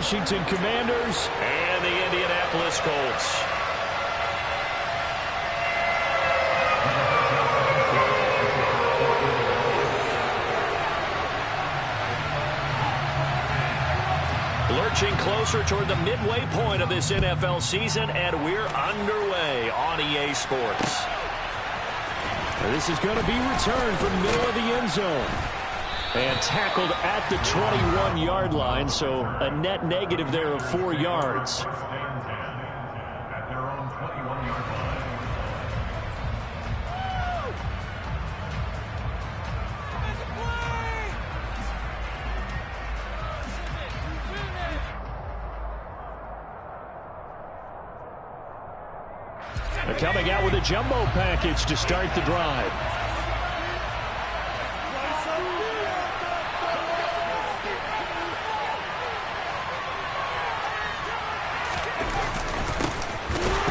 Washington Commanders and the Indianapolis Colts. Lurching closer toward the midway point of this NFL season, and we're underway on EA Sports. This is going to be returned from the middle of the end zone. And tackled at the 21-yard line, so a net negative there of 4 yards. They're coming out with a jumbo package to start the drive.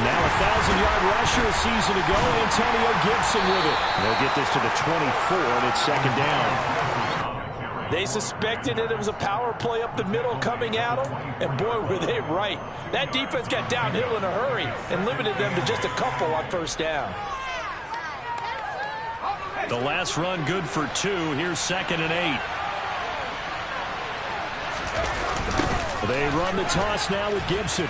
Now a 1,000-yard rusher a season ago, Antonio Gibson with it. They'll get this to the 24, and it's second down. They suspected that it was a power play up the middle coming at them, and boy, were they right. That defense got downhill in a hurry and limited them to just a couple on first down. The last run good for 2. Here's 2nd and 8. They run the toss now with Gibson.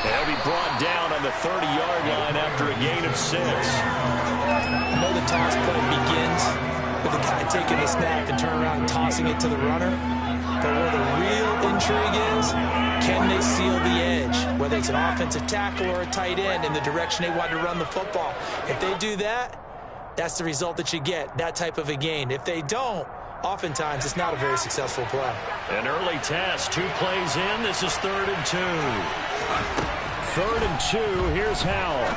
They'll be brought down on the 30-yard line after a gain of 6. I know the toss play begins with the guy taking the snap and turning around and tossing it to the runner. But where the real intrigue is, can they seal the edge? Whether it's an offensive tackle or a tight end in the direction they want to run the football. If they do that, that's the result that you get, that type of a gain. If they don't, oftentimes it's not a very successful play. An early test, 2 plays in. This is 3rd and 2. 3rd and 2, here's Howell.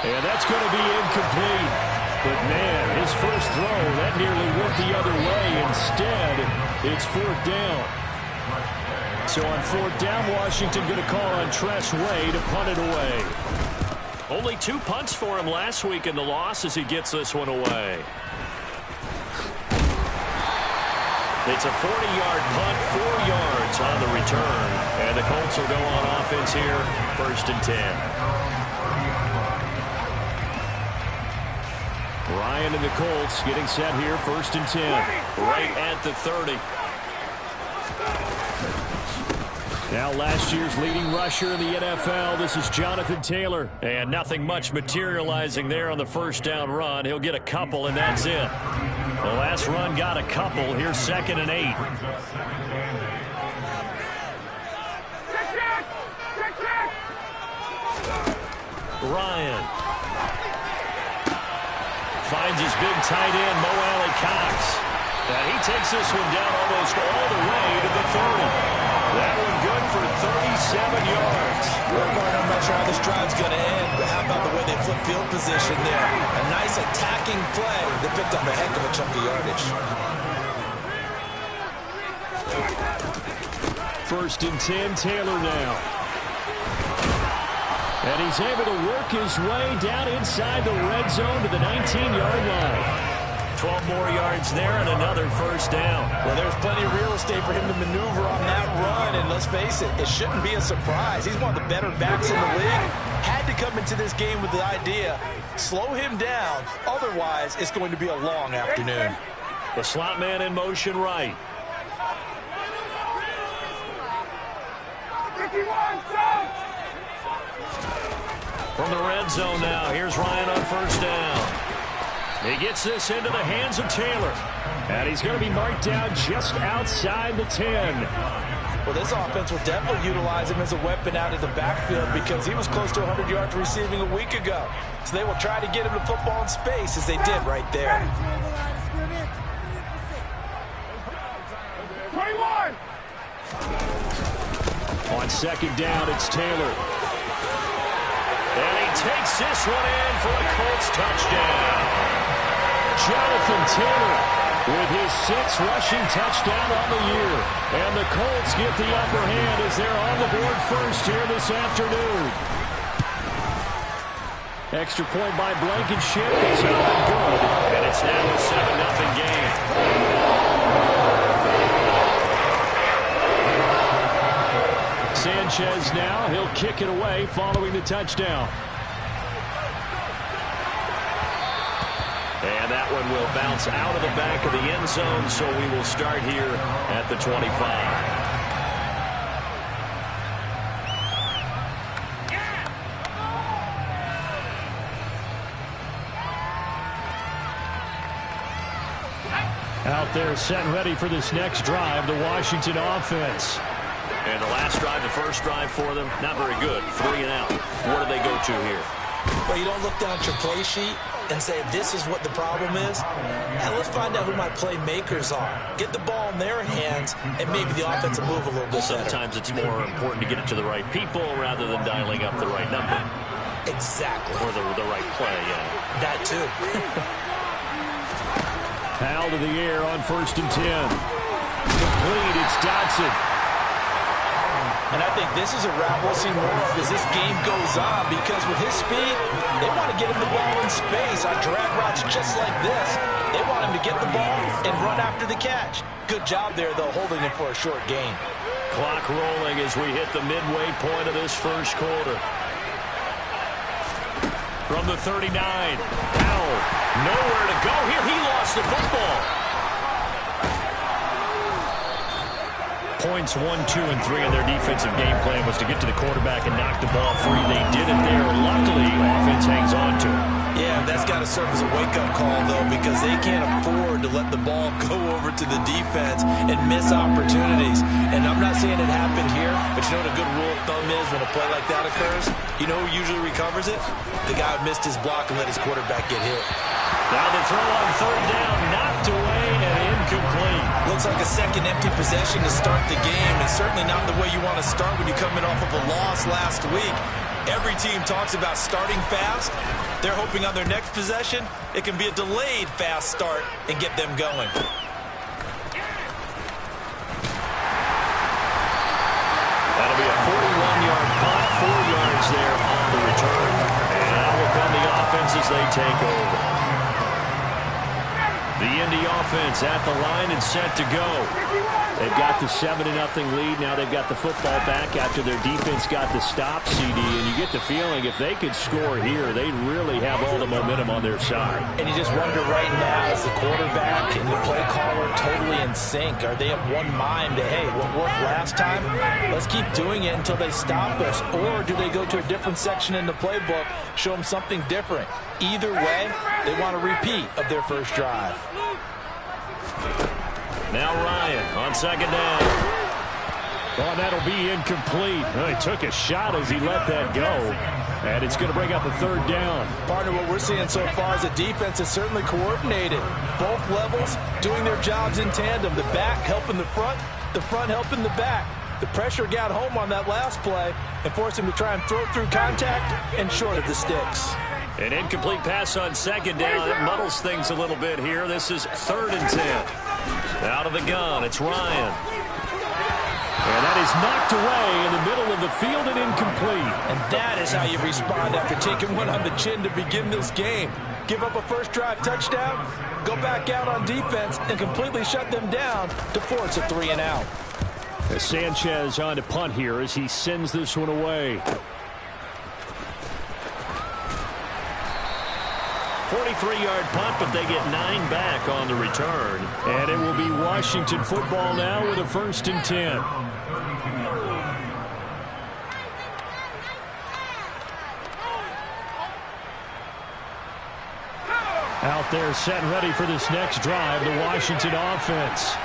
And that's going to be incomplete. But, man, his first throw, that nearly went the other way. Instead, it's 4th down. So on 4th down, Washington going to call on Tress Way to punt it away. Only 2 punts for him last week in the loss as he gets this one away. It's a 40-yard punt, 4 yards on the return. And the Colts will go on offense here, 1st and 10. Ryan and the Colts getting set here, 1st and 10. Right at the 30. Now last year's leading rusher in the NFL, this is Jonathan Taylor. And nothing much materializing there on the first down run. He'll get a couple, and that's it. The last run got a couple. Here's 2nd and 8. Ryan finds his big tight end, Mo Alley-Cox. And he takes this one down almost all the way to the 30. That one good for 37 yards. I'm not sure how this drive's going to end, but how about the way they flip field position there? A nice attacking play. They picked up a heck of a chunk of yardage. 1st and 10, Taylor now. And he's able to work his way down inside the red zone to the 19-yard line. 12 more yards there and another 1st down. Well, there's plenty of real estate for him to maneuver on that run, and let's face it, it shouldn't be a surprise. He's one of the better backs in the league. Had to come into this game with the idea, slow him down, otherwise it's going to be a long afternoon. The slot man in motion right. From the red zone now, here's Ryan on 1st down. He gets this into the hands of Taylor. And he's going to be marked down just outside the 10. Well, this offense will definitely utilize him as a weapon out of the backfield because he was close to 100 yards receiving a week ago. So they will try to get him the football in space as they did right there. 21. On 2nd down, it's Taylor. And he takes this one in for a Colts touchdown. Jonathan Taylor with his 6th rushing touchdown on the year. And the Colts get the upper hand as they're on the board first here this afternoon. Extra point by Blankenship is up and good. And it's now a 7-0 game. Sanchez now. He'll kick it away following the touchdown. And that one will bounce out of the back of the end zone, so we will start here at the 25. Out there set and ready for this next drive, the Washington offense. And the last drive, the first drive for them, not very good. 3 and out. What do they go to here? Well, you don't look down at your play sheet and say, this is what the problem is. Now let's find out who my playmakers are. Get the ball in their hands, and maybe the offense will move a little bit better. Sometimes it's more important to get it to the right people rather than dialing up the right number. Exactly. Or the right play, yeah. That too. Foul to the air on 1st and 10. Complete, it's Dotson. And I think this is a route we'll see more of as this game goes on, because with his speed, they want to get him the ball in space on drag routes just like this. They want him to get the ball and run after the catch. Good job there, though, holding him for a short gain. Clock rolling as we hit the midway point of this first quarter. From the 39, Powell, nowhere to go here. He lost the football. Points 1, 2, and 3 in their defensive game plan was to get to the quarterback and knock the ball free. They did it there. Luckily, offense hangs on to it. Yeah, that's got to serve as a wake-up call, though, because they can't afford to let the ball go over to the defense and miss opportunities. And I'm not saying it happened here, but you know what a good rule of thumb is when a play like that occurs? You know who usually recovers it? The guy who missed his block and let his quarterback get hit. Now the throw on 3rd down, knocked away and incomplete. Looks like a second empty possession to start the game, and certainly not the way you want to start when you're coming off of a loss last week. Every team talks about starting fast. They're hoping on their next possession, it can be a delayed fast start and get them going. That'll be a 41-yard punt, 4 yards there on the return. And now will come the offense as they take over. The Indy offense at the line and set to go. They've got the 7-0 lead. Now they've got the football back after their defense got the stop, CD. And you get the feeling if they could score here, they'd really have all the momentum on their side. And you just wonder right now, is the quarterback and the play caller totally in sync? Are they of one mind to, hey, what worked last time? Let's keep doing it until they stop us. Or do they go to a different section in the playbook, show them something different? Either way, they want a repeat of their first drive. Now Ryan on 2nd down. Oh, that'll be incomplete. Well, he took a shot as he let that go. And it's going to bring up a 3rd down. Partner, what we're seeing so far is the defense is certainly coordinated. Both levels doing their jobs in tandem. The back helping the front helping the back. The pressure got home on that last play and forced him to try and throw through contact and short of the sticks. An incomplete pass on 2nd down. It muddles things a little bit here. This is 3rd and 10. Out of the gun, it's Ryan. And that is knocked away in the middle of the field and incomplete. And that is how you respond after taking one on the chin to begin this game. Give up a first drive touchdown, go back out on defense, and completely shut them down to force a 3 and out. Sanchez on to punt here as he sends this one away. 43-yard punt, but they get 9 back on the return. And it will be Washington football now with a 1st and 10. Out there set and ready for this next drive, the Washington offense.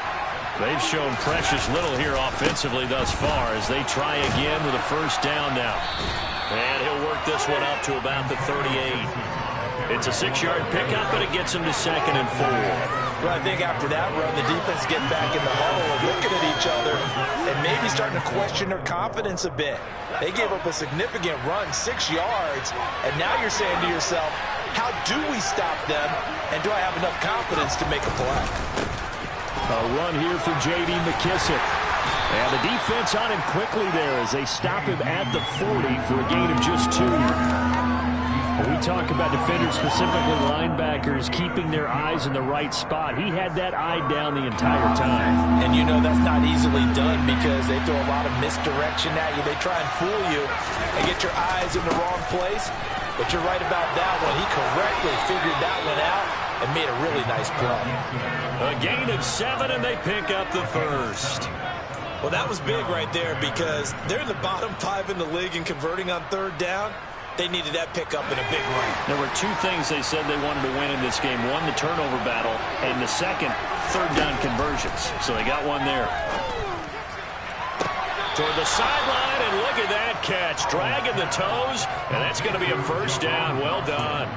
They've shown precious little here offensively thus far as they try again with a 1st down now. And he'll work this one up to about the 38. It's a 6-yard pickup, but it gets him to 2nd and 4. Well, I think after that run, the defense getting back in the huddle and looking at each other and maybe starting to question their confidence a bit. They gave up a significant run, 6 yards, and now you're saying to yourself, how do we stop them, and do I have enough confidence to make a play? A run here for J.D. McKissick. And the defense on him quickly there as they stop him at the 40 for a gain of just 2. We talk about defenders, specifically linebackers, keeping their eyes in the right spot. He had that eye down the entire time. And you know that's not easily done because they throw a lot of misdirection at you. They try and fool you and get your eyes in the wrong place. But you're right about that one. He correctly figured that one out and made a really nice play. A gain of 7, and they pick up the first. Well, that was big right there because they're in the bottom 5 in the league and converting on third down. They needed that pickup in a big way. There were 2 things they said they wanted to win in this game. One, the turnover battle, and the second, third down conversions. So they got one there. Toward the sideline, and look at that catch. Dragging the toes, and that's going to be a first down. Well done.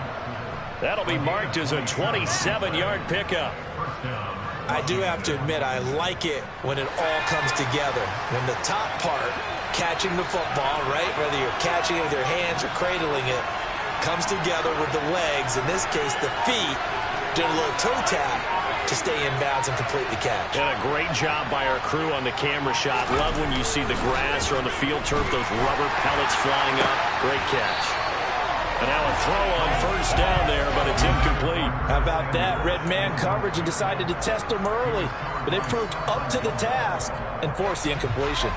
That'll be marked as a 27-yard pickup. I do have to admit, I like it when it all comes together. When the top part, catching the football, right, whether you're catching it with your hands or cradling it, comes together with the legs, in this case the feet, doing a little toe tap to stay in bounds and complete the catch. And a great job by our crew on the camera shot. Love when you see the grass or on the field turf, those rubber pellets flying up. Great catch. And now a throw on first down there, but it's incomplete. How about that? Red man coverage and decided to test them early. But they proved up to the task and forced the incompletion.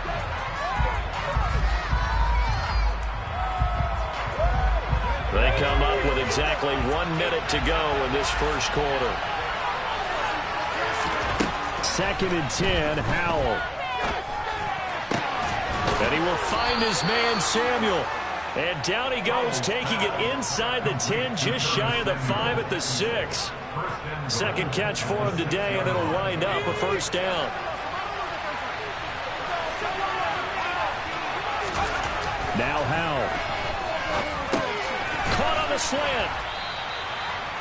They come up with exactly 1 minute to go in this first quarter. 2nd and 10, Howell. And he will find his man, Samuel. And down he goes, taking it inside the 10, just shy of the 5 at the 6. Second catch for him today, and it'll wind up a first down. Now Howell. Caught on the slant.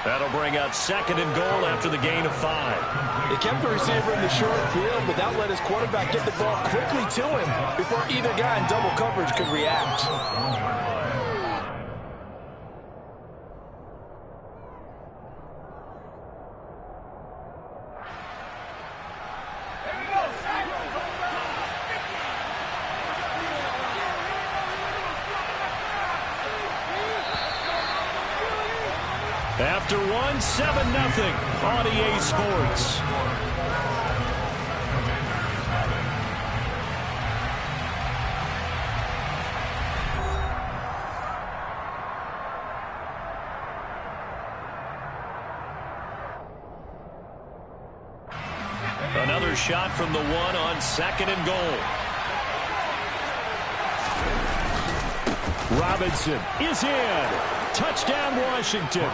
That'll bring up 2nd and goal after the gain of 5. They kept the receiver in the short field, but that let his quarterback get the ball quickly to him before either guy in double coverage could react. After 1, 7-0 on EA Sports. Another shot from the 1 on 2nd and goal. Robinson is in. Touchdown, Washington.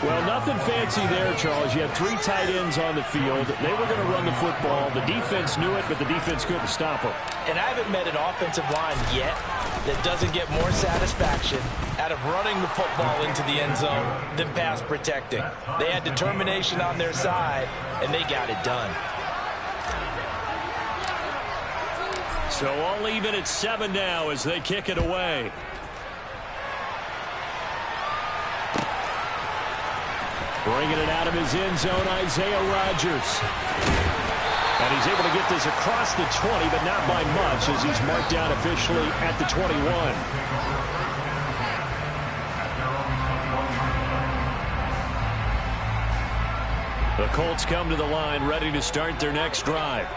Well, nothing fancy there, Charles. You had 3 tight ends on the field. They were going to run the football. The defense knew it, but the defense couldn't stop them. And I haven't met an offensive line yet that doesn't get more satisfaction out of running the football into the end zone than pass protecting. They had determination on their side, and they got it done. So all even at 7 now as they kick it away. Bringing it out of his end zone, Isaiah Rodgers. And he's able to get this across the 20, but not by much as he's marked down officially at the 21. The Colts come to the line ready to start their next drive.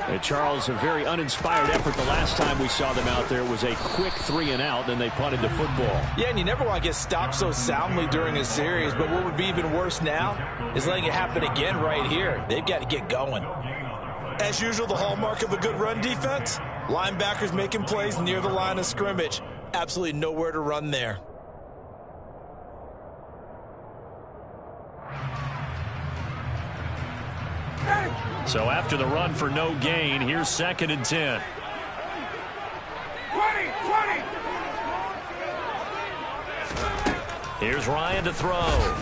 And Charles, a very uninspired effort the last time we saw them out there. It was a quick 3-and-out, then they punted the football. Yeah, and you never want to get stopped so soundly during a series, but what would be even worse now is letting it happen again right here. They've got to get going. As usual, the hallmark of a good run defense, linebackers making plays near the line of scrimmage. Absolutely nowhere to run there. So after the run for no gain, here's 2nd and 10. 20. Here's Ryan to throw.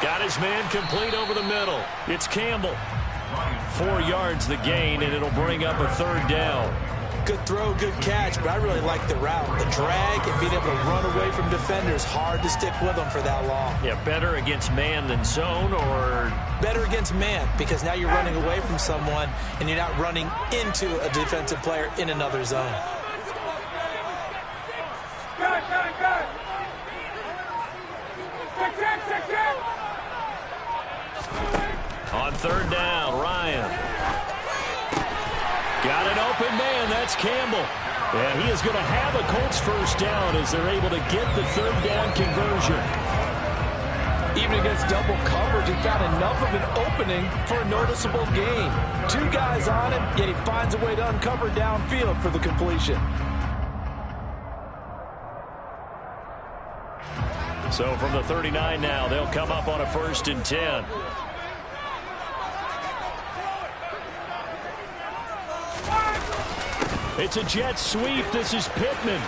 Got his man complete over the middle. It's Campbell. 4 yards the gain, and it'll bring up a 3rd down. Good throw, good catch, but I really like the route. The drag and being able to run away from defenders, hard to stick with them for that long. Yeah, better against man than zone, or? Better against man, because now you're running away from someone and you're not running into a defensive player in another zone. third down. Ryan. Got an open man. That's Campbell. And he is going to have a Colts first down as they're able to get the third down conversion. Even against double coverage, he found enough of an opening for a noticeable gain. 2 guys on him, yet he finds a way to uncover downfield for the completion. So from the 39 now, they'll come up on a 1st and 10. It's a jet sweep. This is Pittman.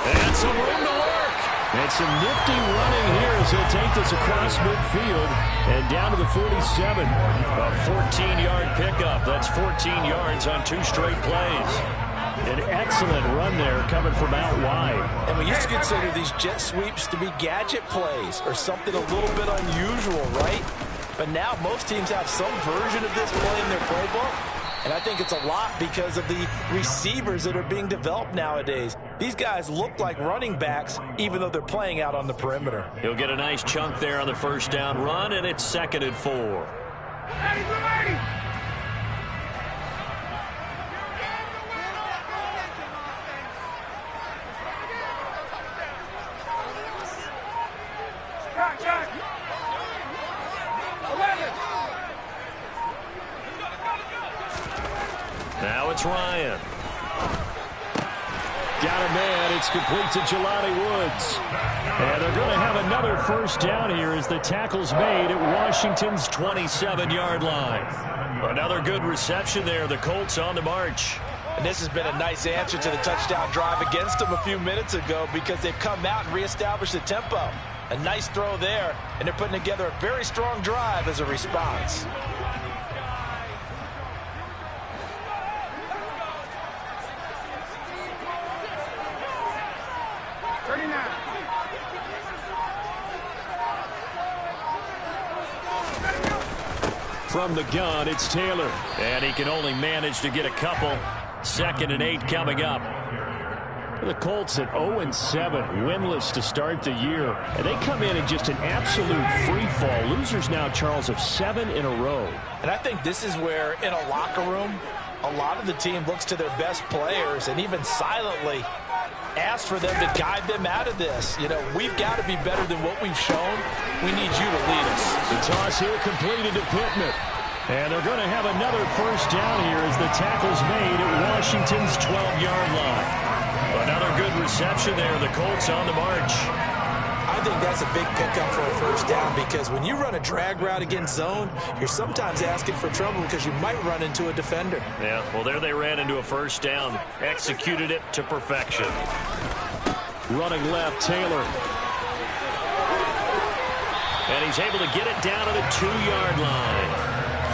And some room to work. And some nifty running here as he'll take this across midfield and down to the 47. A 14-yard pickup. That's 14 yards on 2 straight plays. An excellent run there coming from out wide. And we used to consider these jet sweeps to be gadget plays or something a little bit unusual, right? But now most teams have some version of this play in their playbook. And I think it's a lot because of the receivers that are being developed nowadays. These guys look like running backs, even though they're playing out on the perimeter. He'll get a nice chunk there on the first down run, and it's 2nd and 4. Now it's Ryan. Got a man. It's complete to Jelani Woods. And they're going to have another first down here as the tackle's made at Washington's 27-yard line. Another good reception there. The Colts on the march. And this has been a nice answer to the touchdown drive against them a few minutes ago because they've come out and reestablished the tempo. A nice throw there, and they're putting together a very strong drive as a response. From the gun, it's Taylor. And he can only manage to get a couple. 2nd and 8 coming up. The Colts at 0-7, winless to start the year. And they come in just an absolute free fall. Losers now, Charles, of 7 in a row. And I think this is where, in a locker room, a lot of the team looks to their best players and even silently asks for them to guide them out of this. You know, we've got to be better than what we've shown. We need you to lead us. The toss here completed to Pittman. And they're going to have another first down here as the tackle's made at Washington's 12-yard line. Another good reception there. The Colts on the march. I think that's a big pickup for a first down because when you run a drag route against zone, you're sometimes asking for trouble because you might run into a defender. Yeah, well, there they ran into a first down. Executed it to perfection. Running left, Taylor. And he's able to get it down to the 2-yard line.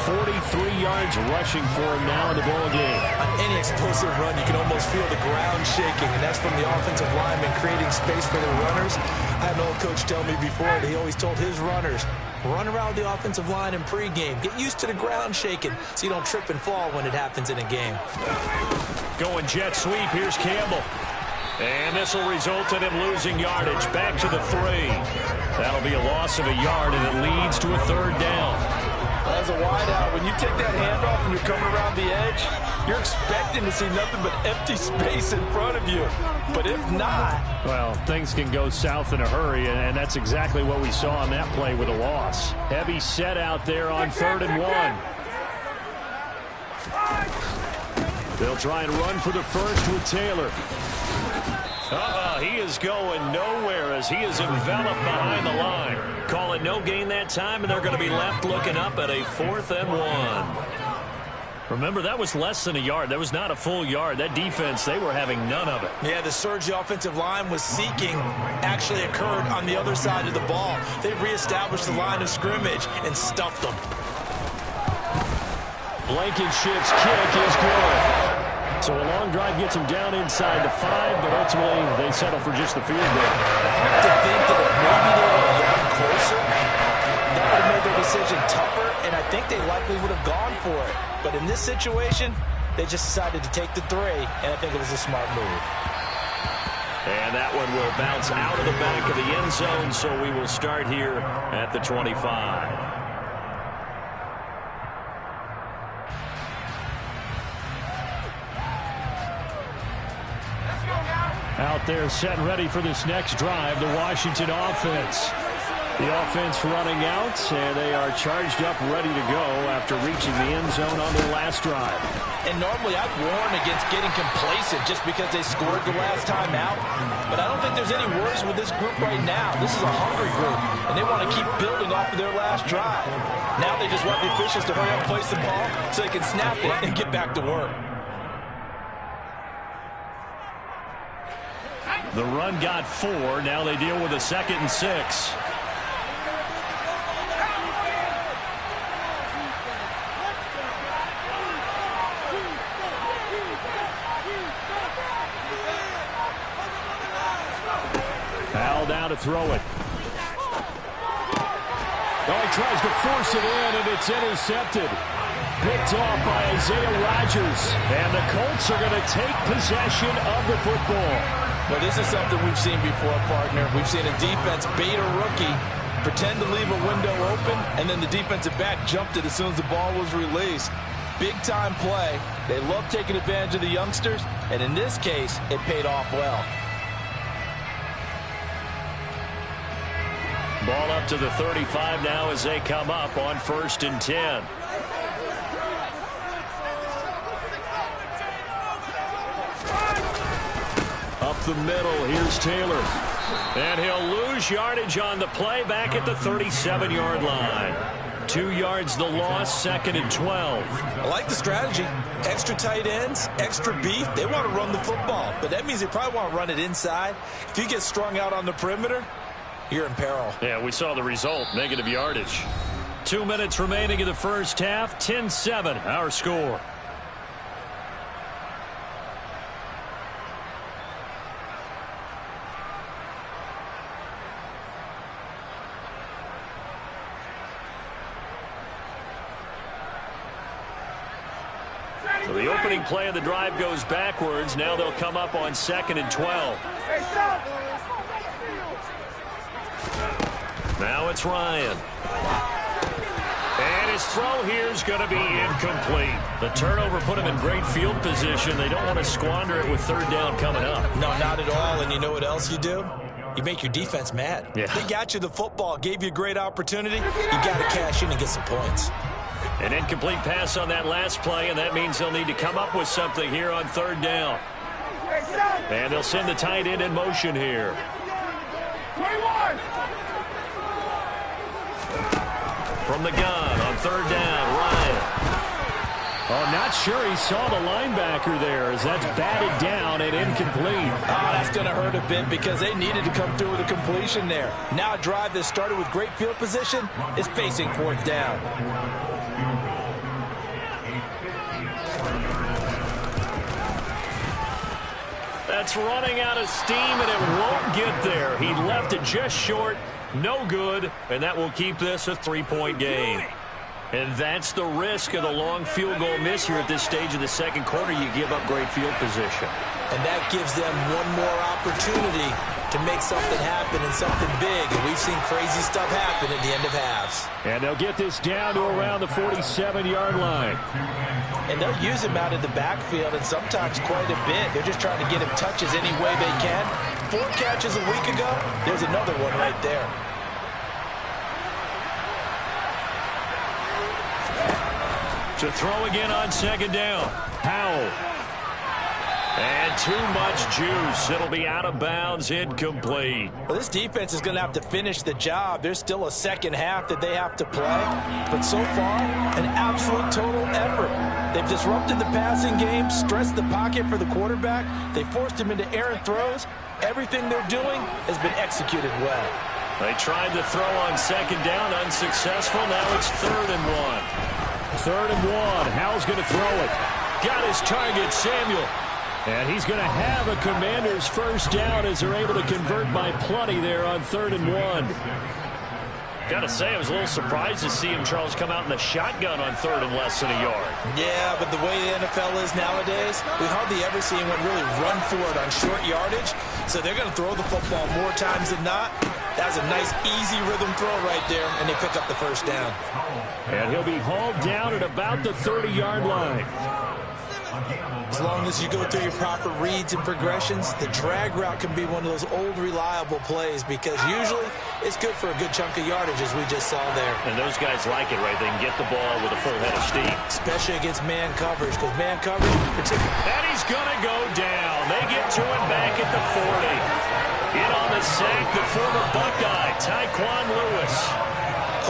43 yards rushing for him now in the ball game. On any explosive run, you can almost feel the ground shaking, and that's from the offensive linemen creating space for their runners. I had an old coach tell me before that he always told his runners, run around the offensive line in pregame. Get used to the ground shaking so you don't trip and fall when it happens in a game. Going jet sweep. Here's Campbell. And this will result in him losing yardage. Back to the 3. That'll be a loss of a yard, and it leads to a 3rd down. As a wideout, when you take that handoff and you're coming around the edge, you're expecting to see nothing but empty space in front of you. But if not... well, things can go south in a hurry, and that's exactly what we saw on that play with a loss. Heavy set out there on 3rd and 1. They'll try and run for the first with Taylor. He is going nowhere as he is enveloped behind the line. Call it no gain that time, and they're going to be left looking up at a 4th and 1. Remember, that was less than a yard. That was not a full yard. That defense, they were having none of it. Yeah, the surge the offensive line was seeking actually occurred on the other side of the ball. They reestablished the line of scrimmage and stuffed them. Blankenship's kick is good. So a long drive gets them down inside the 5, but ultimately they settle for just the field goal. I have to think that if maybe they were a yard closer, that would have made their decision tougher, and I think they likely would have gone for it. But in this situation, they just decided to take the 3, and I think it was a smart move. And that one will bounce out of the back of the end zone, so we will start here at the 25. 2nd and 10 Now Out there set and ready for this next drive, the Washington offense. The offense running out, and they are charged up, ready to go after reaching the end zone on their last drive. And normally I'd warn against getting complacent just because they scored the last time out. But I don't think there's any worries with this group right now. This is a hungry group, and they want to keep building off of their last drive. Now they just want the officials to hurry up and place the ball so they can snap it and get back to work. The run got 4. Now they deal with a 2nd and 6. Foul down to throw it. Oh, he tries to force it in, and it's intercepted. Picked off by Isaiah Rodgers. And the Colts are going to take possession of the football. Well, this is something we've seen before, partner. We've seen a defense bait a rookie, pretend to leave a window open, and then the defensive back jumped it as soon as the ball was released. Big-time play. They love taking advantage of the youngsters, and in this case, it paid off well. Ball up to the 35 now as they come up on 1st and 10. Up the middle, here's Taylor. And he'll lose yardage on the play back at the 37-yard line. 2 yards the loss, 2nd and 12. I like the strategy. Extra tight ends, extra beef. They want to run the football, but that means they probably want to run it inside. If you get strung out on the perimeter, you're in peril. Yeah, we saw the result, negative yardage. 2 minutes remaining in the first half, 10-7, our score. So the opening play of the drive goes backwards. Now they'll come up on 2nd and 12. Now it's Ryan. And his throw here is going to be incomplete. The turnover put him in great field position. They don't want to squander it with 3rd down coming up. No, not at all. And you know what else you do? You make your defense mad. Yeah. They got you the football, gave you a great opportunity. You got to cash in and get some points. An incomplete pass on that last play, and that means they'll need to come up with something here on 3rd down. And they'll send the tight end in motion here. From the gun on 3rd down, Ryan. Oh, not sure he saw the linebacker there as that's batted down and incomplete. Oh, that's going to hurt a bit because they needed to come through with a completion there. Now a drive that started with great field position is facing 4th down. That's running out of steam, and it won't get there. He left it just short. No good, and that will keep this a 3-point game. And that's the risk of the long field goal miss here at this stage of the 2nd quarter. You give up great field position. And that gives them one more opportunity to make something happen and something big. And we've seen crazy stuff happen at the end of halves. And they'll get this down to around the 47-yard line. And they'll use him out in the backfield, and sometimes quite a bit. They're just trying to get him touches any way they can. 4 catches a week ago. There's another one right there. To throw again on 2nd down. Howell. And too much juice. It'll be out of bounds, incomplete. Well, this defense is going to have to finish the job. There's still a second half that they have to play. But so far, an absolute total effort. They've disrupted the passing game, stressed the pocket for the quarterback. They forced him into errant throws. Everything they're doing has been executed well. They tried to throw on 2nd down, unsuccessful. Now it's 3rd and 1. 3rd and 1. Howell's going to throw it. Got his target, Samuel. And he's going to have a Commanders 1st down as they're able to convert by plenty there on 3rd and 1. Got to say, I was a little surprised to see him, Charles, come out in the shotgun on 3rd and less than a yard. Yeah, but the way the NFL is nowadays, we hardly ever see anyone really run for it on short yardage. So they're going to throw the football more times than not. That was a nice, easy rhythm throw right there, and they pick up the 1st down. And he'll be hauled down at about the 30-yard line. As long as you go through your proper reads and progressions, the drag route can be one of those old reliable plays because usually it's good for a good chunk of yardage, as we just saw there. And those guys like it, right? They can get the ball with a full head of steam. Especially against man coverage, because man coverage, particularly. And he's going to go down. They get to him back at the 40. In on the sack, the former Buckeye, Tyquan Lewis.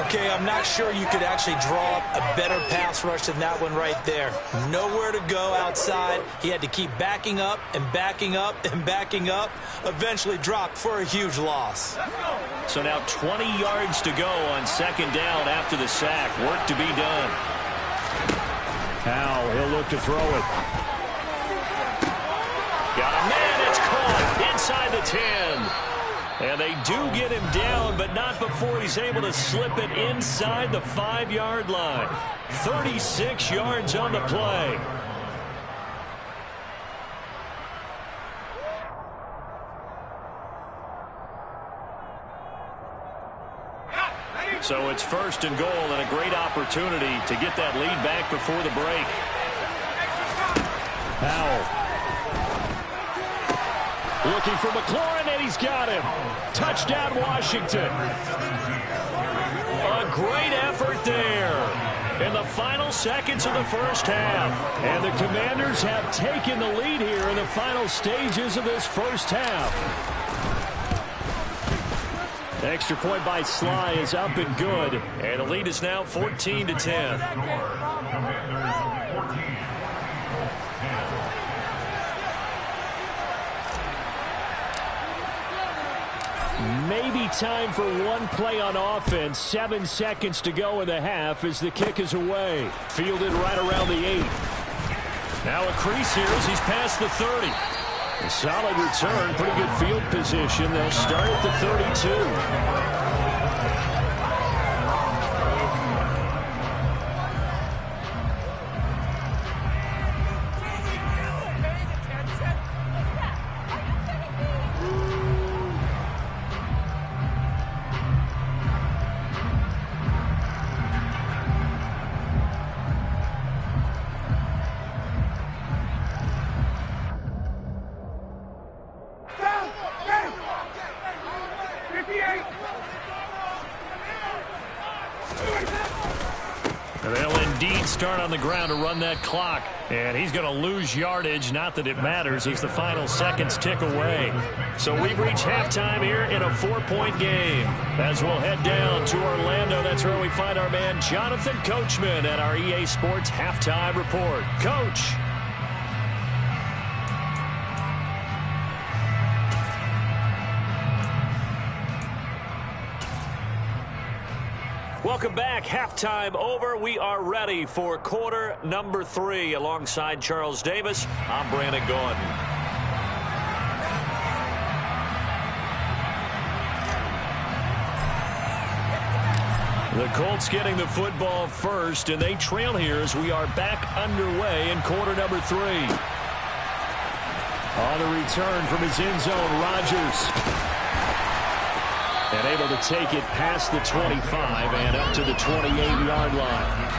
Okay, I'm not sure you could actually draw up a better pass rush than that one right there. Nowhere to go outside. He had to keep backing up and backing up and backing up. Eventually dropped for a huge loss. So now 20 yards to go on second down after the sack. Work to be done. Now he'll look to throw it. Got a man. It's caught inside the 10. And they do get him down, but not before he's able to slip it inside the 5-yard line. 36 yards on the play. So it's first and goal and a great opportunity to get that lead back before the break. Powell. Looking for McLaurin, and he's got him. Touchdown, Washington. A great effort there in the final seconds of the first half. And the Commanders have taken the lead here in the final stages of this first half. The extra point by Sly is up and good. And the lead is now 14-10. Maybe time for one play on offense. 7 seconds to go in the half as the kick is away. Fielded right around the 8. Now a crease here as he's past the 30. A solid return. Pretty good field position. They'll start at the 32. Start on the ground to run that clock, and he's going to lose yardage. Not that it matters as the final seconds tick away. So we've reached halftime here in a 4-point game. As we'll head down to Orlando, that's where we find our man Jonathan Coachman at our EA Sports Halftime Report. Coach. Welcome back. Halftime over. We are ready for quarter number 3. Alongside Charles Davis, I'm Brandon Gordon. The Colts getting the football first, and they trail here as we are back underway in quarter number 3. On the return from his end zone, Rodgers. And able to take it past the 25 and up to the 28-yard line.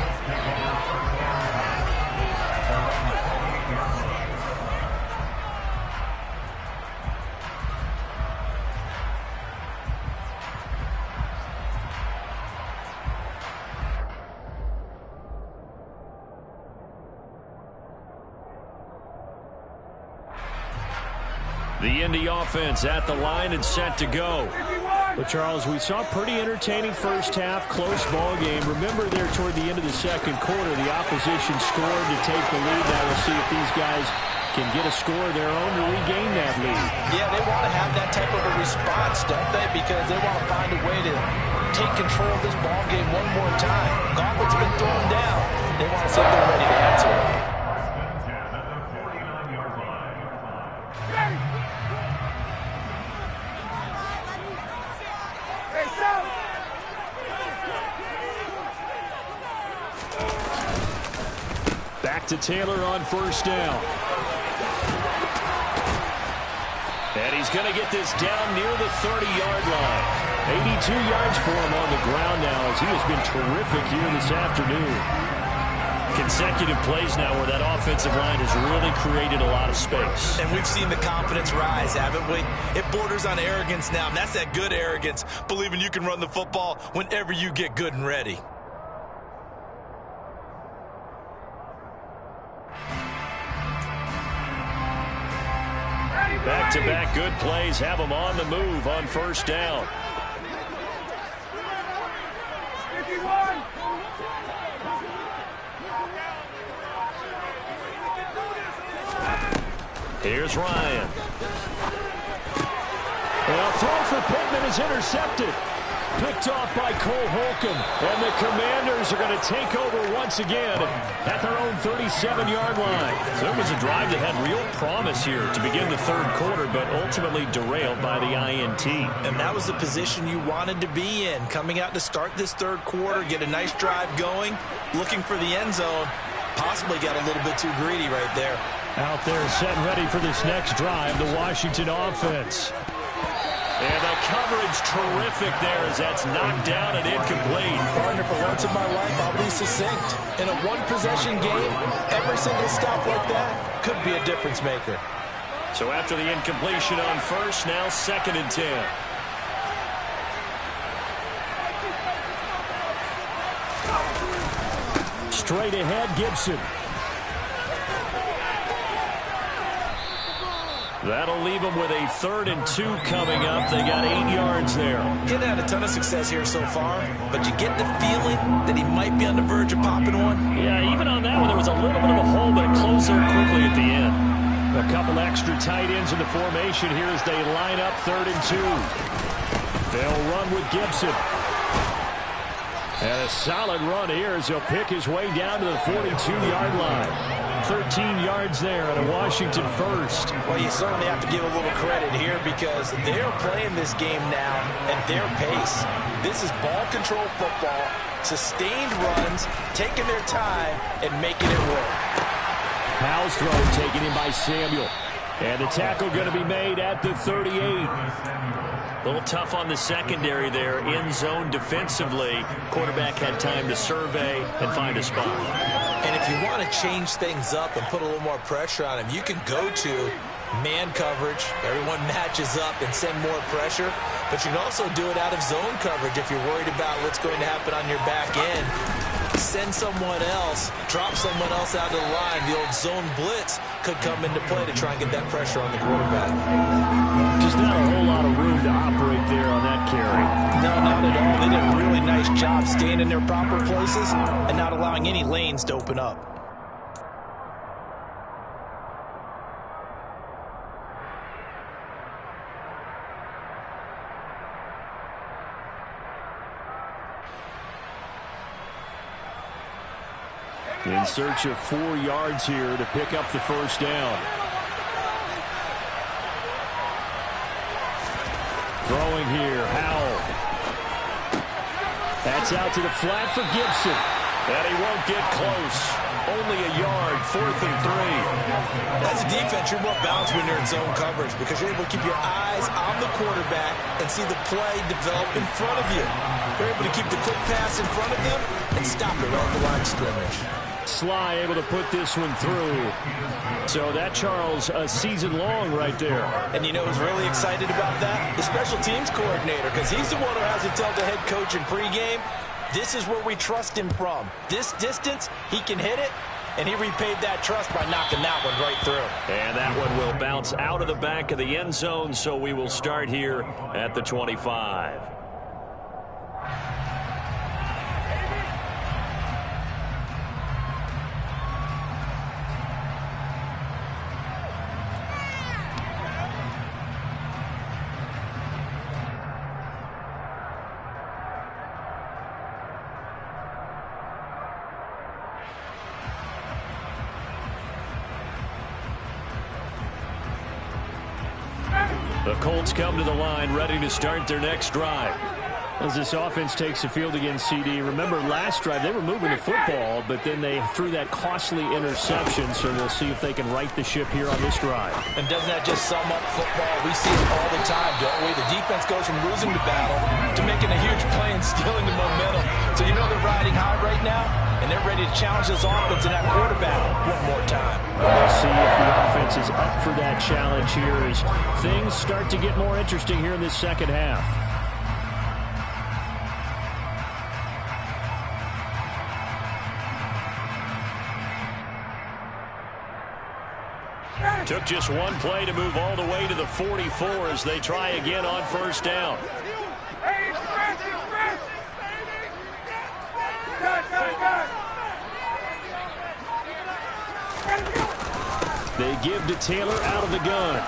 The Indy offense at the line and set to go. But, Charles, we saw a pretty entertaining first half, close ball game. Remember there toward the end of the second quarter, the opposition scored to take the lead. Now we'll see if these guys can get a score of their own to regain that lead. Yeah, they want to have that type of a response, don't they? Because they want to find a way to take control of this ball game one more time. Gauntlet's been thrown down. They want to see if they're ready to answer it. Back to Taylor on first down. And he's going to get this down near the 30-yard line. 82 yards for him on the ground now as he has been terrific here this afternoon. Consecutive plays now where that offensive line has really created a lot of space. And we've seen the confidence rise, haven't we? It borders on arrogance now, and that's that good arrogance, believing you can run the football whenever you get good and ready. Back-to-back good plays have them on the move on first down. Here's Ryan. Well, throw for Pittman is intercepted. Picked off by Cole Holcomb. And the Commanders are going to take over once again at their own 37-yard line. So it was a drive that had real promise here to begin the third quarter, but ultimately derailed by the INT. And that was the position you wanted to be in. Coming out to start this third quarter, get a nice drive going, looking for the end zone. Possibly got a little bit too greedy right there. Out there set ready for this next drive, the Washington offense. And the coverage terrific there as that's knocked down and incomplete. Partner, for once in my life, I'll be succinct. In a one-possession game, every single stop like that could be a difference maker. So after the incompletion on first, now 2nd and 10. Straight ahead, Gibson. That'll leave them with a 3rd and 2 coming up. They got 8 yards there. Didn't have a ton of success here so far, but you get the feeling that he might be on the verge of popping one. Yeah, even on that one, there was a little bit of a hole, but it closed there quickly at the end. A couple extra tight ends in the formation here as they line up 3rd and 2. They'll run with Gibson. And a solid run here as he'll pick his way down to the 42-yard line. 13 yards there and a Washington first. Well, you certainly have to give a little credit here because they're playing this game now at their pace. This is ball control football, sustained runs, taking their time and making it work. Powell's throw taken in by Samuel. And the tackle going to be made at the 38. A little tough on the secondary there. In zone defensively. Quarterback had time to survey and find a spot. And if you want to change things up and put a little more pressure on him, you can go to man coverage. Everyone matches up and send more pressure. But you can also do it out of zone coverage if you're worried about what's going to happen on your back end. Send someone else, drop someone else out of the line. The old zone blitz could come into play to try and get that pressure on the quarterback. Just not a whole lot of room to operate there on that carry. No, not at all. They did a really nice job staying in their proper places and not allowing any lanes to open up. In search of 4 yards here to pick up the first down. Throwing here, Howell. That's out to the flat for Gibson. And he won't get close. Only a yard, 4th and 3. As a defense, you're more balanced when you're in zone coverage because you're able to keep your eyes on the quarterback and see the play develop in front of you. You're able to keep the quick pass in front of them and stop it right at the line of scrimmage. Sly able to put this one through. So that, Charles, a season long right there. And you know who's really excited about that? The special teams coordinator, because he's the one who has to tell the head coach in pregame, this is where we trust him from. This distance, he can hit it, and he repaid that trust by knocking that one right through. And that one will bounce out of the back of the end zone, so we will start here at the 25. The Colts come to the line ready to start their next drive. As this offense takes the field against CD, remember last drive they were moving the football, but then they threw that costly interception, so we'll see if they can right the ship here on this drive. And doesn't that just sum up football? We see it all the time, don't we? The defense goes from losing the battle to making a huge play and stealing the momentum. So you know they're riding high right now, and they're ready to challenge this offense in that quarterback one more time. We'll see if the offense is up for that challenge here as things start to get more interesting here in this second half. Took just one play to move all the way to the 44 as they try again on first down. They give to Taylor out of the gun.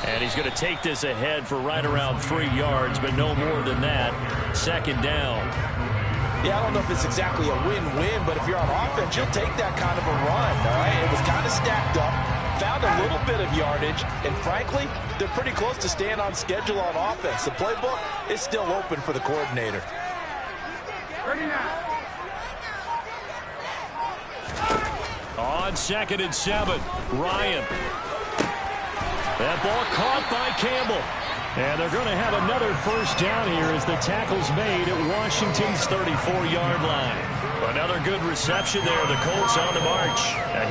And he's going to take this ahead for right around 3 yards, but no more than that. Second down. Yeah, I don't know if it's exactly a win-win, but if you're on offense, you'll take that kind of a run, all right? It was kind of stacked up, found a little bit of yardage, and frankly, they're pretty close to staying on schedule on offense. The playbook is still open for the coordinator. On 2nd and 7, Ryan. That ball caught by Campbell. And they're going to have another first down here as the tackle's made at Washington's 34-yard line. Another good reception there. The Colts on the march.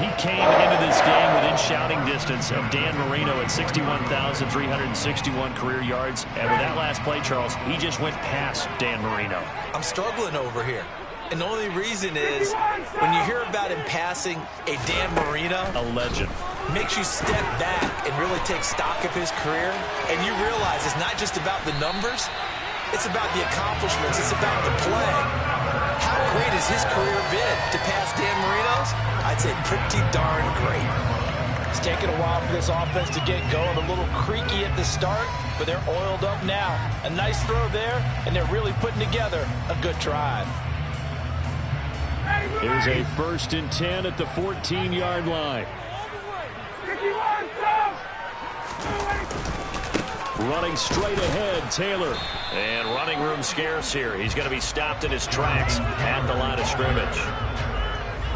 He came into this game within shouting distance of Dan Marino at 61,361 career yards. And with that last play, Charles, he just went past Dan Marino. I'm struggling over here. And the only reason is when you hear about him passing a Dan Marino, a legend, makes you step back and really take stock of his career, and you realize it's not just about the numbers, it's about the accomplishments, it's about the play. How great has his career been to pass Dan Marino's? I'd say pretty darn great. It's taken a while for this offense to get going, a little creaky at the start, but they're oiled up now. A nice throw there, and they're really putting together a good drive. Here's a 1st and 10 at the 14-yard line. Running straight ahead, Taylor. And running room scarce here. He's going to be stopped in his tracks at the line of scrimmage.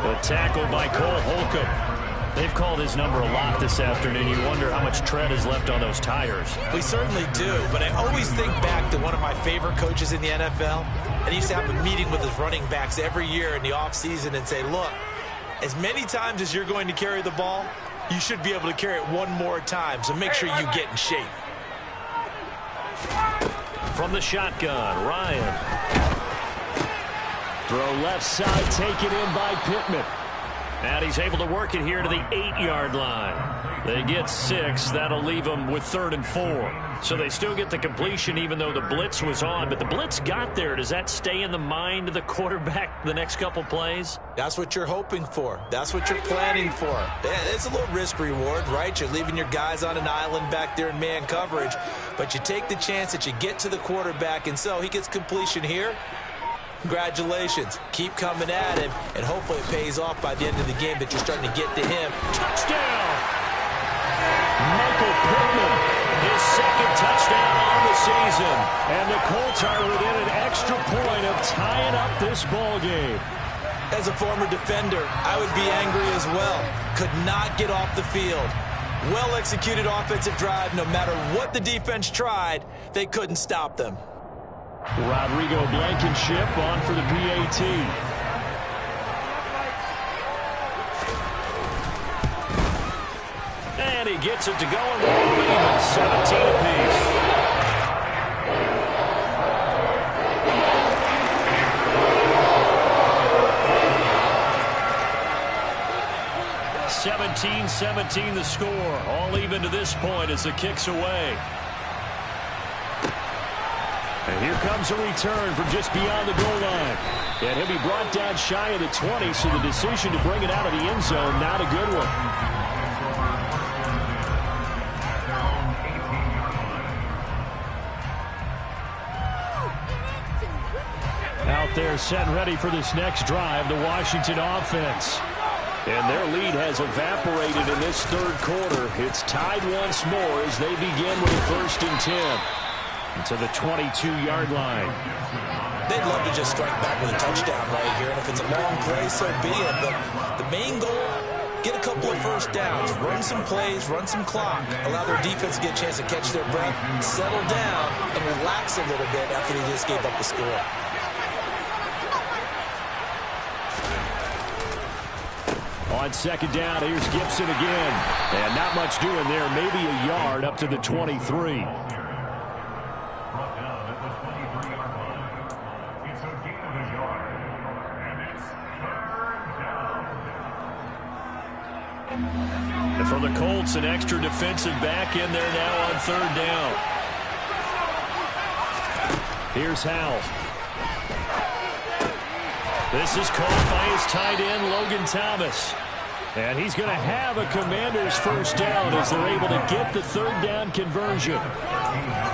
A tackle by Cole Holcomb. They've called his number a lot this afternoon. You wonder how much tread is left on those tires. We certainly do, but I always think back to one of my favorite coaches in the NFL, and he used to have a meeting with his running backs every year in the offseason and say, look, as many times as you're going to carry the ball, you should be able to carry it one more time, so make sure you get in shape. From the shotgun, Ryan. Throw left side, taken in by Pittman. And he's able to work it here to the 8-yard line. They get 6. That'll leave them with 3rd and 4. So they still get the completion even though the blitz was on. But the blitz got there. Does that stay in the mind of the quarterback the next couple plays? That's what you're hoping for. That's what you're planning for. It's a little risk reward, right? You're leaving your guys on an island back there in man coverage. But you take the chance that you get to the quarterback, and so he gets completion here. Congratulations. Keep coming at him, and hopefully it pays off by the end of the game that you're starting to get to him. Touchdown! Michael Pittman, his 2nd touchdown on the season. And the Colts are within an extra point of tying up this ball game. As a former defender, I would be angry as well. Could not get off the field. Well-executed offensive drive. No matter what the defense tried, they couldn't stop them. Rodrigo Blankenship on for the PAT. And he gets it to go and roll even 17 apiece. (17-17) the score. All even to this point as the kick's away. And here comes a return from just beyond the goal line. And he'll be brought down shy of the 20, so the decision to bring it out of the end zone, not a good one. Out there set and ready for this next drive, the Washington offense. And their lead has evaporated in this 3rd quarter. It's tied once more as they begin with a 1st and 10. to the 22-yard line. They'd love to just strike back with a touchdown right here, and if it's a long play, so be it. But the main goal, get a couple of first downs, run some plays, run some clock, allow their defense to get a chance to catch their breath, settle down, and relax a little bit after they just gave up the score. On second down, here's Gibson again. And not much doing there, maybe a yard up to the 23. And for the Colts, an extra defensive back in there now on third down. Here's Howell. This is caught by his tight end, Logan Thomas. And he's going to have a Commander's first down as they're able to get the third down conversion.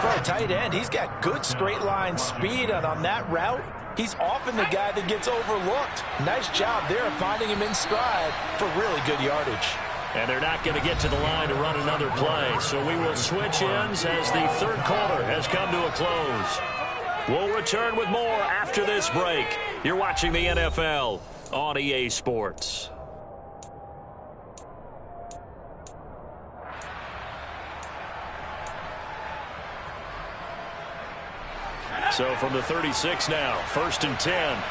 For a tight end, he's got good straight line speed, and on that route, he's often the guy that gets overlooked. Nice job there of finding him in stride for really good yardage. And they're not going to get to the line to run another play. So we will switch ends as the third quarter has come to a close. We'll return with more after this break. You're watching the NFL on EA Sports. So from the 36 now, 1st and 10.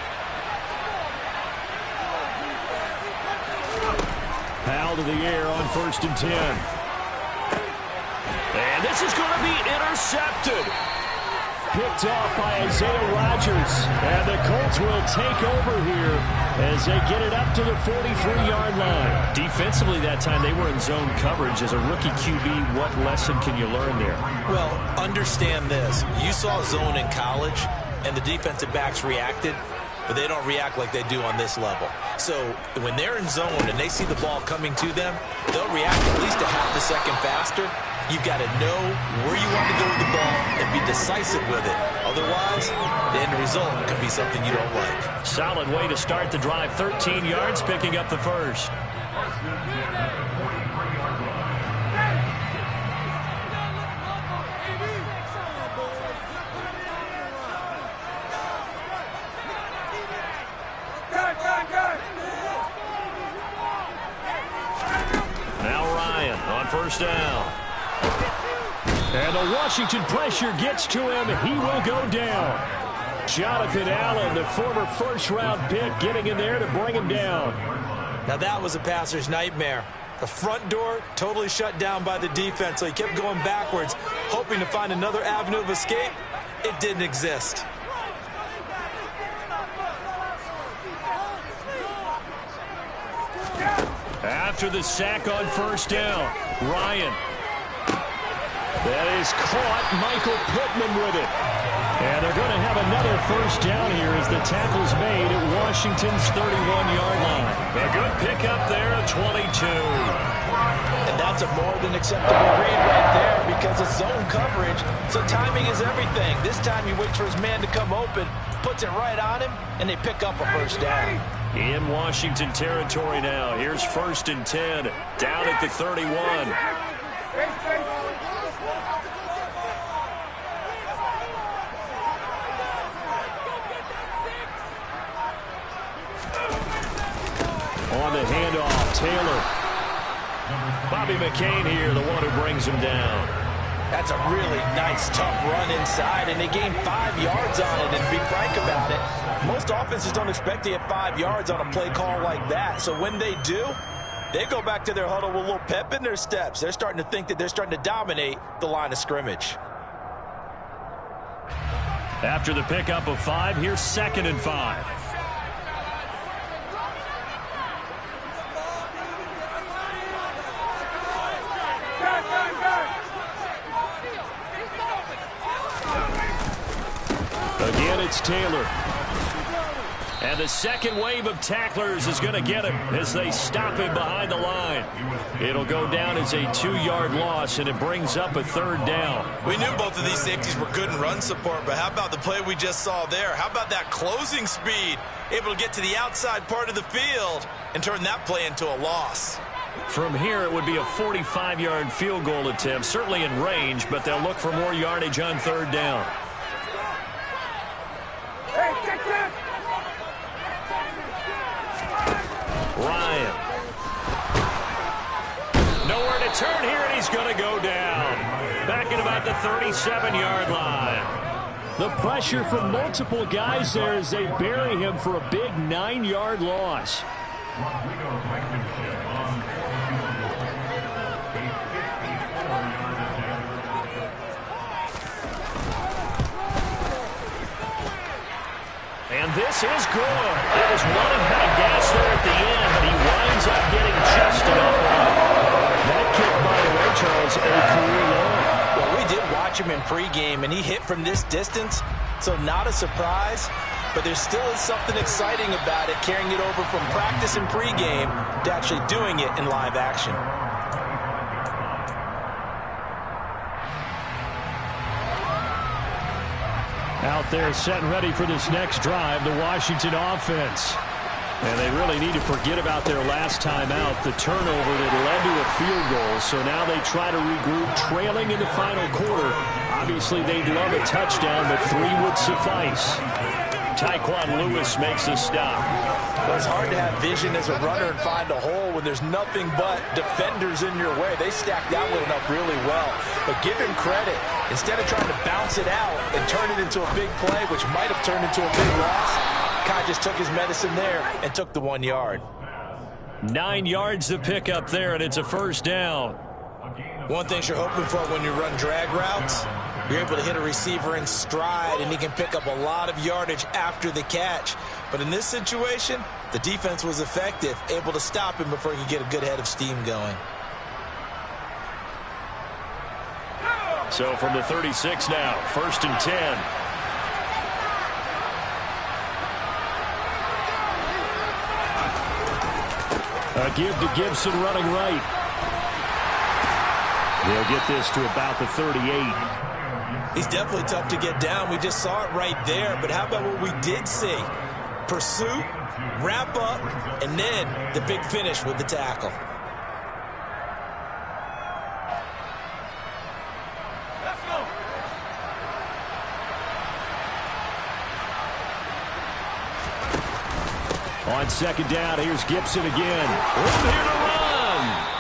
Powell to the air on 1st and 10. And this is going to be intercepted. Picked off by Isaiah Rodgers. And the Colts will take over here as they get it up to the 43-yard line. Defensively that time, they were in zone coverage. As a rookie QB, what lesson can you learn there? Well, understand this. You saw zone in college, and the defensive backs reacted, but they don't react like they do on this level. So when they're in zone and they see the ball coming to them, they'll react at least a half a second faster. You've got to know where you want to go with the ball and be decisive with it. Otherwise, the end result could be something you don't like. Solid way to start the drive. 13 yards, picking up the first. Now Ryan on first down. And the Washington pressure gets to him. He will go down. Jonathan Allen, the former first-round pick, getting in there to bring him down. Now that was a passer's nightmare. The front door totally shut down by the defense, so he kept going backwards, hoping to find another avenue of escape. It didn't exist. After the sack on first down, Ryan. That is caught. Michael Pittman with it. And they're going to have another first down here as the tackle's made at Washington's 31-yard line. A good pickup there at 22. And that's a more than acceptable read right there because it's zone coverage, so timing is everything. This time he waits for his man to come open, puts it right on him, and they pick up a first down. In Washington territory now. Here's 1st and 10. Down at the 31. On the handoff, Taylor. Bobby McCain here, the one who brings him down. That's a really nice, tough run inside, and they gained 5 yards on it. And to be frank about it, most offenses don't expect to get 5 yards on a play call like that. So when they do, they go back to their huddle with a little pep in their steps. They're starting to think that they're starting to dominate the line of scrimmage. After the pickup of 5, here's 2nd and 5. Again, it's Taylor. And the second wave of tacklers is going to get him as they stop him behind the line. It'll go down as a 2-yard loss, and it brings up a 3rd down. We knew both of these safeties were good in run support, but how about the play we just saw there? How about that closing speed? Able to get to the outside part of the field and turn that play into a loss. From here, it would be a 45-yard field goal attempt, certainly in range, but they'll look for more yardage on third down. Ryan. Nowhere to turn here, and he's going to go down. Back at about the 37-yard line. The pressure from multiple guys there as they bury him for a big 9-yard loss. And this is good. It was running kind of gas there at the end, but he winds up getting just enough on. That kick, by the way, Charles, a career low. Well, we did watch him in pregame, and he hit from this distance, so not a surprise. But there still is something exciting about it, carrying it over from practice and pregame to actually doing it in live action. Out there set and ready for this next drive, the Washington offense. And they really need to forget about their last time out, the turnover that led to a field goal. So now they try to regroup, trailing in the final quarter. Obviously, they'd love a touchdown, but 3 would suffice. Tyquan Lewis makes a stop. Well, it's hard to have vision as a runner and find a hole when there's nothing but defenders in your way. They stacked that one up really well. But give him credit. Instead of trying to bounce it out and turn it into a big play, which might have turned into a big loss, Kai just took his medicine there and took the 1 yard. 9 yards to pick up there, and it's a first down. One thing you're hoping for when you run drag routes, you're able to hit a receiver in stride, and he can pick up a lot of yardage after the catch. But in this situation, the defense was effective, able to stop him before he could get a good head of steam going. So from the 36 now, 1st and 10. A give to Gibson running right. They'll get this to about the 38. He's definitely tough to get down. We just saw it right there. But how about what we did see? Pursuit, wrap up, and then the big finish with the tackle. On 2nd down, here's Gibson again. Room here to run.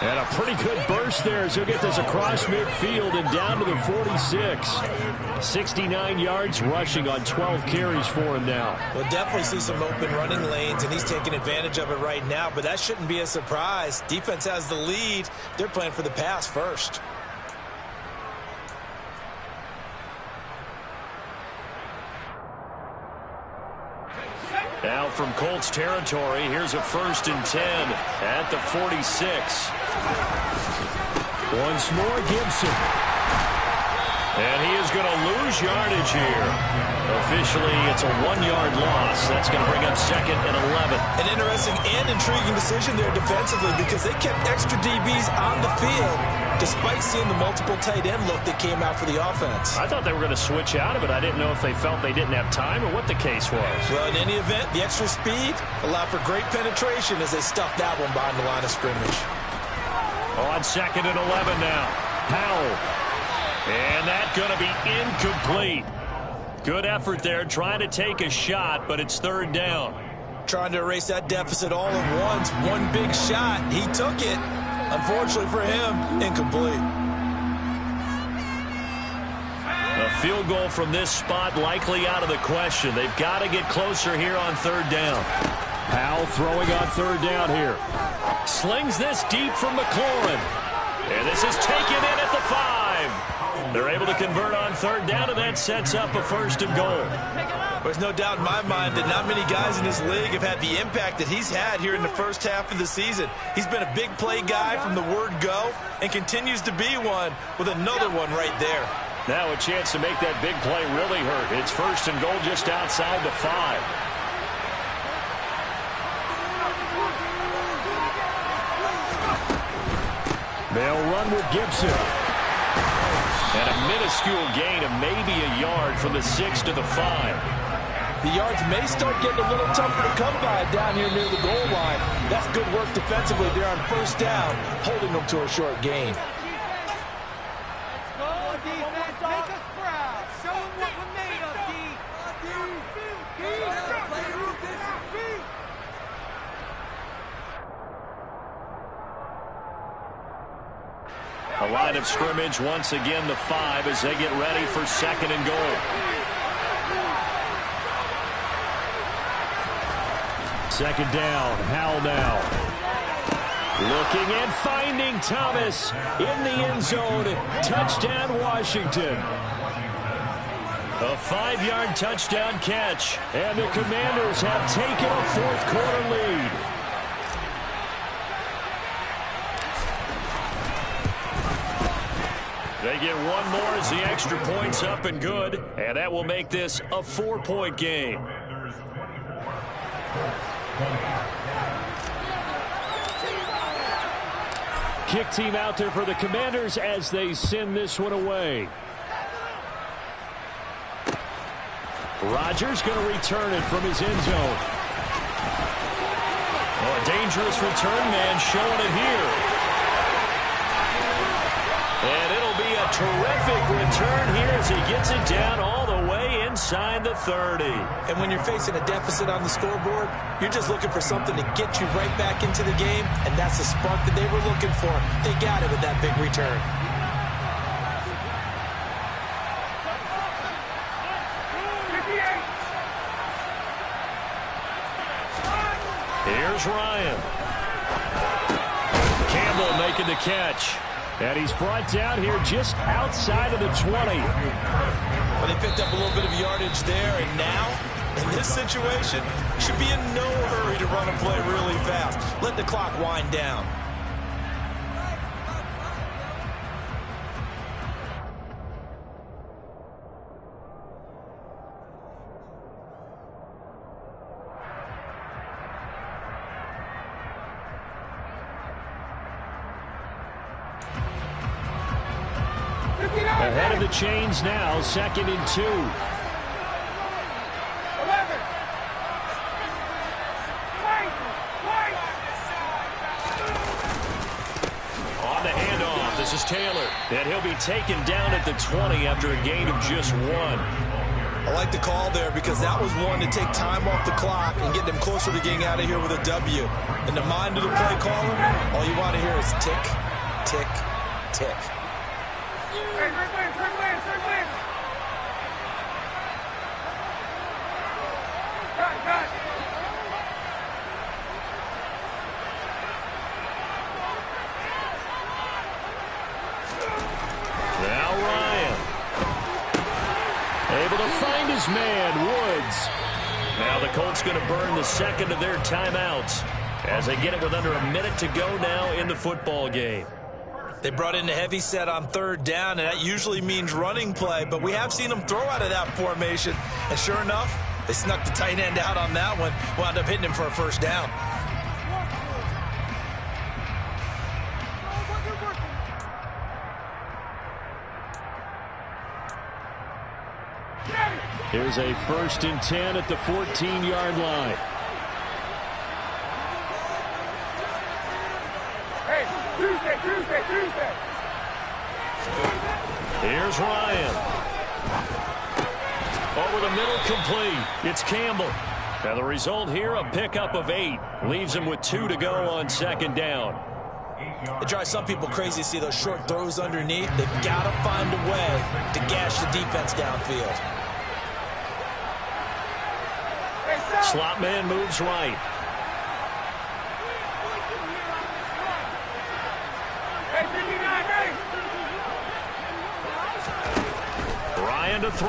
And a pretty good burst there as he'll get this across midfield and down to the 46. 69 yards rushing on 12 carries for him now. We'll definitely see some open running lanes, and he's taking advantage of it right now, but that shouldn't be a surprise. Defense has the lead. They're playing for the pass first. Now from Colts territory, here's a 1st and 10 at the 46. Once more, Gibson. And he is going to lose yardage here. Officially, it's a 1-yard loss. That's going to bring up 2nd and 11. An interesting and intriguing decision there defensively because they kept extra DBs on the field despite seeing the multiple tight end look that came out for the offense. I thought they were going to switch out of it. I didn't know if they felt they didn't have time or what the case was. Well, in any event, the extra speed allowed for great penetration as they stuffed that one behind the line of scrimmage. On 2nd and 11 now. Powell. And that's going to be incomplete. Good effort there, trying to take a shot, but it's 3rd down. Trying to erase that deficit all at once. One big shot. He took it. Unfortunately for him, incomplete. A field goal from this spot likely out of the question. They've got to get closer here on 3rd down. Powell throwing on 3rd down here. Slings this deep from McLaurin. And this is taken in at the 5. They're able to convert on 3rd down, and that sets up a 1st and goal. There's no doubt in my mind that not many guys in this league have had the impact that he's had here in the first half of the season. He's been a big play guy from the word go and continues to be one with another one right there. Now a chance to make that big play really hurt. It's 1st and goal just outside the 5. They'll run with Gibson. And a minuscule gain of maybe a yard from the 6 to the 5. The yards may start getting a little tougher to come by down here near the goal line. That's good work work defensively there on first down, holding them to a short gain. The line of scrimmage once again the 5 as they get ready for 2nd and goal. Second down, Howell now. Looking and finding Thomas in the end zone. Touchdown, Washington. A 5-yard touchdown catch. And the Commanders have taken a fourth-quarter lead. They get one more as the extra point's up and good. And that will make this a 4-point game. Kick team out there for the Commanders as they send this one away. Rodgers going to return it from his end zone. Oh, a dangerous return man showing it here. And it'll be a terrific return here as he gets it down all the way inside the 30. And when you're facing a deficit on the scoreboard, you're just looking for something to get you right back into the game, and that's the spark that they were looking for. They got it with that big return. Here's Ryan. Campbell making the catch. And he's brought down here just outside of the 20. Well, they picked up a little bit of yardage there, and now, in this situation, should be in no hurry to run a play really fast. Let the clock wind down. Ahead of the chains now, 2nd and 2. 11. On the handoff, this is Taylor. And he'll be taken down at the 20 after a gain of just 1. I like the call there because that was one to take time off the clock and get them closer to getting out of here with a W. In the mind of the play caller, all you want to hear is tick, tick, tick. Now Ryan. Able to find his man, Woods. Now the Colts going to burn the second of their timeouts as they get it with under a minute to go now in the football game. They brought in a heavy set on 3rd down, and that usually means running play, but we have seen them throw out of that formation. And sure enough, they snuck the tight end out on that one, wound up hitting him for a first down. Here's a 1st and 10 at the 14-yard line. Tuesday. Here's Ryan. Over the middle, complete. It's Campbell. Now the result here, a pickup of 8. Leaves him with 2 to go on 2nd down. It drives some people crazy to see those short throws underneath. They've got to find a way to gash the defense downfield. Slot man moves right. Ryan to throw.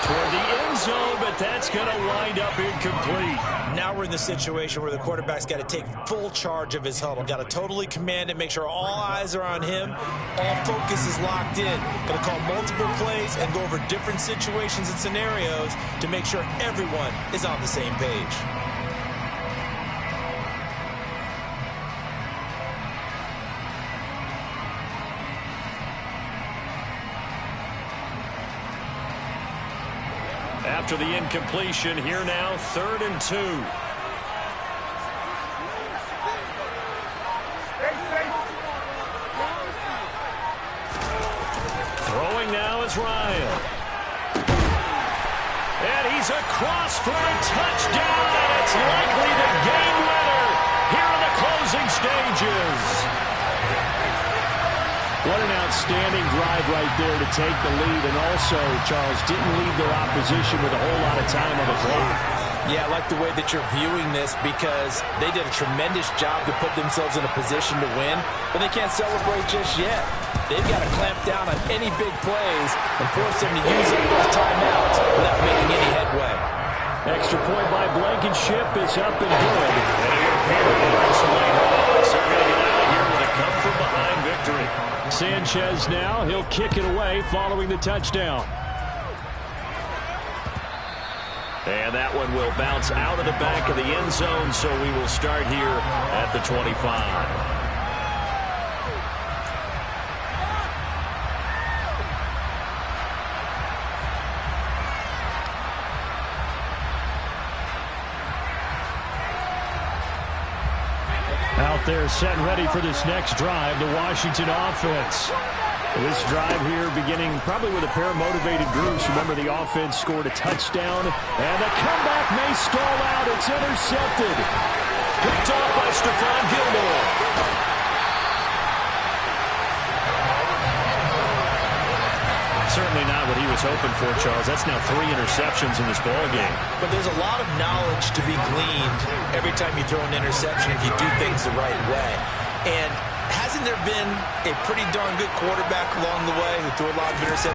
Toward the end zone, but that's going to wind up incomplete. Now we're in the situation where the quarterback's got to take full charge of his huddle. Got to totally command it, make sure all eyes are on him. All focus is locked in. Got to call multiple plays and go over different situations and scenarios to make sure everyone is on the same page. After the incompletion, here now, 3rd and 2. is Ryan. And he's across for a touchdown, and it's likely the game winner here in the closing stages. What an outstanding drive right there to take the lead, and also, Charles, didn't leave their opposition with a whole lot of time on the clock. Yeah, I like the way that you're viewing this because they did a tremendous job to put themselves in a position to win, but they can't celebrate just yet. They've got to clamp down on any big plays and force them to use up those timeouts without making any headway. Extra point by Blankenship is up and good. And it appears it's late on. So they're going to get out of here with a come-from-behind victory. Sanchez now, he'll kick it away following the touchdown. And that one will bounce out of the back of the end zone, so we will start here at the 25. Out there set and ready for this next drive, the Washington offense. This drive here beginning probably with a pair of motivated groups. Remember, the offense scored a touchdown, and the comeback may stall out. It's intercepted. Picked off by Stephon Gilmore. Certainly not what he was hoping for, Charles. That's now 3 interceptions in this ball game. But there's a lot of knowledge to be gleaned every time you throw an interception if you do things the right way. And hasn't there been a pretty darn good quarterback along the way who threw a lot of interceptions?